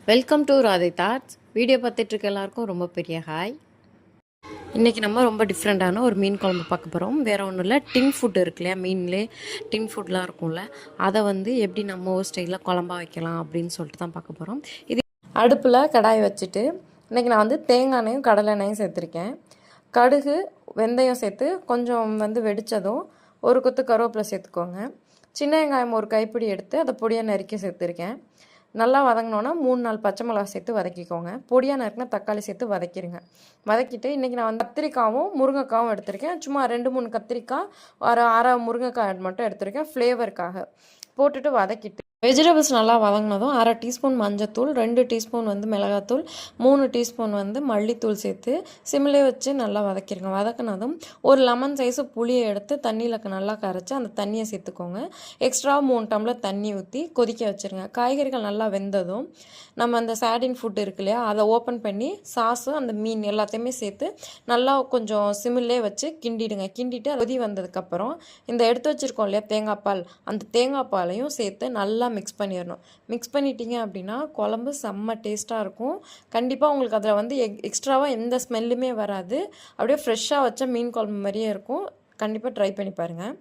Welcome to Radhai thoughts. Video பார்த்துட்ருக்க எல்லாருக்கும் ரொம்ப பெரிய ஹாய். இன்றைக்கி நம்ம ரொம்ப டிஃப்ரெண்ட்டான ஒரு மீன் குழம்பு பார்க்க போகிறோம். வேறு ஒன்றும் இல்லை, டின் ஃபுட் இருக்கு இல்லையா, மீன்லேயே டின் ஃபுட்லாம் இருக்கும்ல, அதை எப்படி நம்ம ஸ்டைலில் குழம்பா வைக்கலாம் அப்படின்னு சொல்லிட்டு தான் பார்க்க போகிறோம். இது அடுப்பில் கடாய் வச்சுட்டு இன்றைக்கி நான் தேங்காய் எண்ணெயும் கடலை எண்ணெயும் சேர்த்துருக்கேன். கடுகு வெந்தயம் சேர்த்து கொஞ்சம் வெடித்ததும் ஒரு கொத்து கருவேப்பிலை சேர்த்துக்கோங்க. சின்ன வெங்காயம் ஒரு கைப்பிடி எடுத்து அதை பொடியாக நறுக்கி சேர்த்துருக்கேன். நல்லா வதங்கினோன்னா 3-4 பச்சை மிளகா சேர்த்து வதக்கிக்கோங்க. பொடியாக நறுக்கின தக்காளி சேர்த்து வதக்கிடுங்க. வதக்கிட்டு இன்றைக்கி நான் கத்திரிக்காவும் முருங்கைக்காவும் எடுத்திருக்கேன். சும்மா 2-3 கத்திரிக்காய், ஒரு அரை முருங்கைக்காய் மட்டும் எடுத்திருக்கேன் ஃப்ளேவருக்காக. போட்டுட்டு வதக்கிட்டு வெஜிடபிள்ஸ் நல்லா வதங்கினதும் 1/2 டீஸ்பூன் மஞ்சத்தூள், 2 டீஸ்பூன் மிளகாத்தூள், 3 டீஸ்பூன் மல்லித்தூள் சேர்த்து சிம்மிலே வச்சு நல்லா வதக்கிடுங்க. வதக்கினதும் ஒரு லெமன் சைஸு புளியை எடுத்து தண்ணியில் நல்லா கரைச்சி அந்த தண்ணியை சேர்த்துக்கோங்க. எக்ஸ்ட்ரா 3 டம்ளர் தண்ணி ஊற்றி கொதிக்க வச்சுருங்க. காய்கறிகள் நல்லா வெந்ததும் நம்ம அந்த சாடின் ஃபுட் இருக்கு இல்லையா, அதை ஓப்பன் பண்ணி சாஸும் அந்த மீன் எல்லாத்தையுமே சேர்த்து நல்லா கொஞ்சம் சிம்மிலே வச்சு கிண்டிடுங்க. கிண்டிட்டு கொதி வந்ததுக்கப்புறம் இந்த எடுத்து வச்சுருக்கோம் இல்லையா தேங்காய் பால், அந்த தேங்காய் பாலையும் சேர்த்து நல்லா மிக்ஸ் பண்ணிடணும். மிக்ஸ் பண்ணிட்டீங்க அப்படின்னா குழம்பு செம்ம டேஸ்ட்டாக இருக்கும். கண்டிப்பாக உங்களுக்கு அதில் எக்ஸ்ட்ராவாக எந்த ஸ்மெல்லுமே வராது. அப்படியே ஃப்ரெஷ்ஷாக வச்ச மீன் குழம்பு மாதிரியே இருக்கும். கண்டிப்பாக ட்ரை பண்ணி பாருங்கள்.